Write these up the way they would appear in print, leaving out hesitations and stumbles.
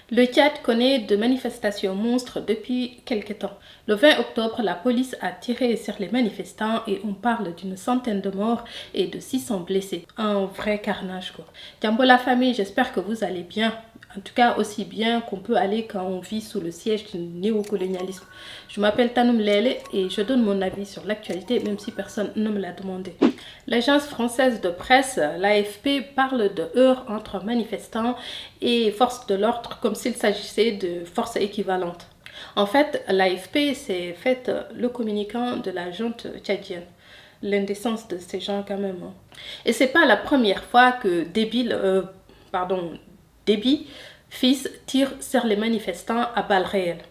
Le Tchad connaît de manifestations monstres depuis quelque temps. Le 20 octobre, la police a tiré sur les manifestants et on parle d'une centaine de morts et de 600 blessés. Un vrai carnage quoi. Jambo la famille, j'espère que vous allez bien. En tout cas, aussi bien qu'on peut aller quand on vit sous le siège du néocolonialisme. Je m'appelle Tanoum Lele et je donne mon avis sur l'actualité, même si personne ne me l'a demandé. L'agence française de presse, l'AFP, parle de heurts entre manifestants et forces de l'ordre comme s'il s'agissait de forces équivalentes. En fait, l'AFP s'est fait le communicant de la junte tchadienne. L'indécence de ces gens quand même. Et c'est pas la première fois que Déby, fils, tire sur les manifestants à balles réelles.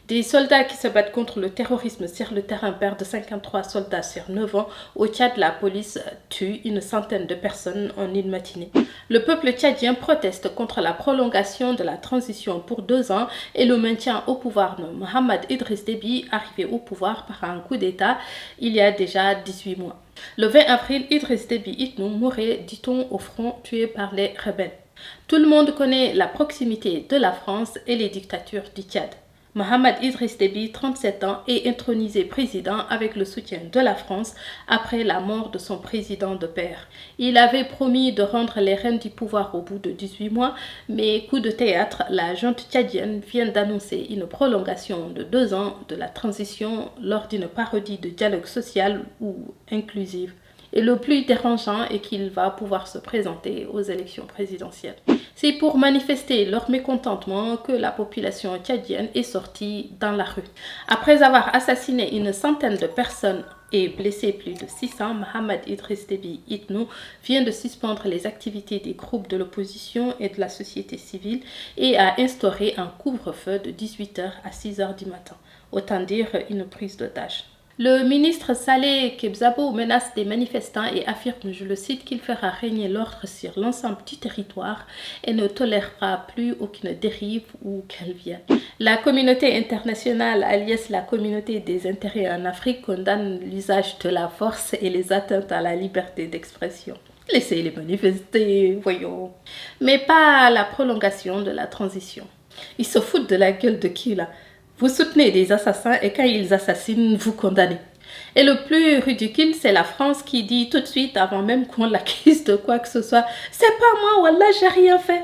Des soldats qui se battent contre le terrorisme sur le terrain perdent 53 soldats sur 9 ans. Au Tchad, la police tue une centaine de personnes en une matinée. Le peuple tchadien proteste contre la prolongation de la transition pour 2 ans et le maintien au pouvoir de Mohamed Idriss Déby, arrivé au pouvoir par un coup d'État il y a déjà 18 mois. Le 20 avril, Idriss Déby Itnou mourait, dit-on, au front, tué par les rebelles. Tout le monde connaît la proximité de la France et les dictatures du Tchad. Mohamed Idriss Déby, 37 ans, est intronisé président avec le soutien de la France après la mort de son président de père. Il avait promis de rendre les rênes du pouvoir au bout de 18 mois, mais coup de théâtre, la junte tchadienne vient d'annoncer une prolongation de 2 ans de la transition lors d'une parodie de dialogue social ou inclusive. Et le plus dérangeant est qu'il va pouvoir se présenter aux élections présidentielles. C'est pour manifester leur mécontentement que la population tchadienne est sortie dans la rue. Après avoir assassiné une centaine de personnes et blessé plus de 600, Mohamed Idriss Déby Itnou vient de suspendre les activités des groupes de l'opposition et de la société civile et a instauré un couvre-feu de 18h à 6h du matin. Autant dire une prise d'otage. Le ministre Saleh Kebzabo menace des manifestants et affirme, je le cite, qu'il fera régner l'ordre sur l'ensemble du territoire et ne tolérera plus aucune dérive ou qu'elle vienne. La communauté internationale, alias la communauté des intérêts en Afrique, condamne l'usage de la force et les atteintes à la liberté d'expression. Laissez-les manifester, voyons. Mais pas la prolongation de la transition. Ils se foutent de la gueule de qui là? Vous soutenez des assassins et quand ils assassinent, vous condamnez. Et le plus ridicule, c'est la France qui dit tout de suite, avant même qu'on l'accuse de quoi que ce soit, c'est pas moi, wallah, j'ai rien fait.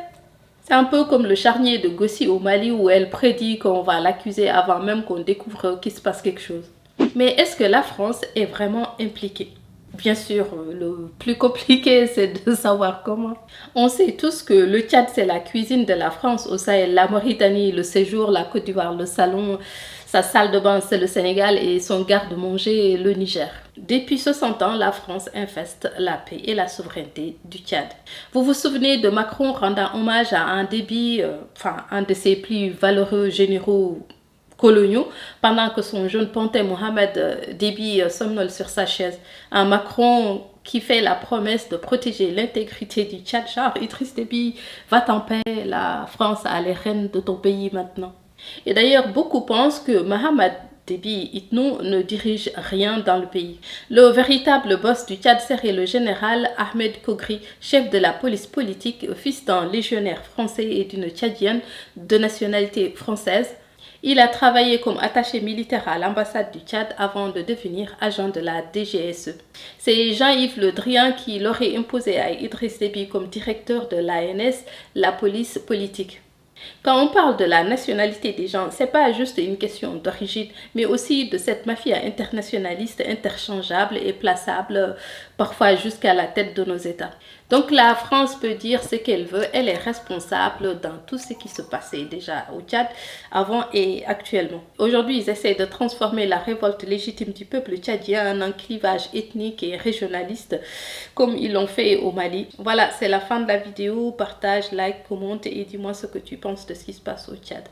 C'est un peu comme le charnier de Gossi au Mali où elle prédit qu'on va l'accuser avant même qu'on découvre qu'il se passe quelque chose. Mais est-ce que la France est vraiment impliquée? Bien sûr, le plus compliqué, c'est de savoir comment. On sait tous que le Tchad, c'est la cuisine de la France au Sahel, la Mauritanie, le séjour, la Côte d'Ivoire, le salon, sa salle de bain, c'est le Sénégal et son garde-manger, le Niger. Depuis 60 ans, la France infeste la paix et la souveraineté du Tchad. Vous vous souvenez de Macron rendant hommage à un Déby, un de ses plus valeureux généraux coloniaux, pendant que son jeune pantin Mohamed Déby somnole sur sa chaise. Un Macron qui fait la promesse de protéger l'intégrité du Tchad, genre Idriss Déby, va-t'en paix, la France a les rênes de ton pays maintenant. Et d'ailleurs, beaucoup pensent que Mohamed Déby Itnou ne dirige rien dans le pays. Le véritable boss du Tchad serait le général Ahmed Kogri, chef de la police politique, fils d'un légionnaire français et d'une Tchadienne de nationalité française. Il a travaillé comme attaché militaire à l'ambassade du Tchad avant de devenir agent de la DGSE. C'est Jean-Yves Le Drian qui l'aurait imposé à Idriss Déby comme directeur de l'ANS, la police politique. Quand on parle de la nationalité des gens, c'est pas juste une question d'origine, mais aussi de cette mafia internationaliste interchangeable et plaçable, parfois jusqu'à la tête de nos États. Donc la France peut dire ce qu'elle veut, elle est responsable dans tout ce qui se passait déjà au Tchad avant et actuellement. Aujourd'hui, ils essaient de transformer la révolte légitime du peuple tchadien en un clivage ethnique et régionaliste comme ils l'ont fait au Mali. Voilà, c'est la fin de la vidéo. Partage, like, commente et dis-moi ce que tu penses de ce qui se passe au Tchad.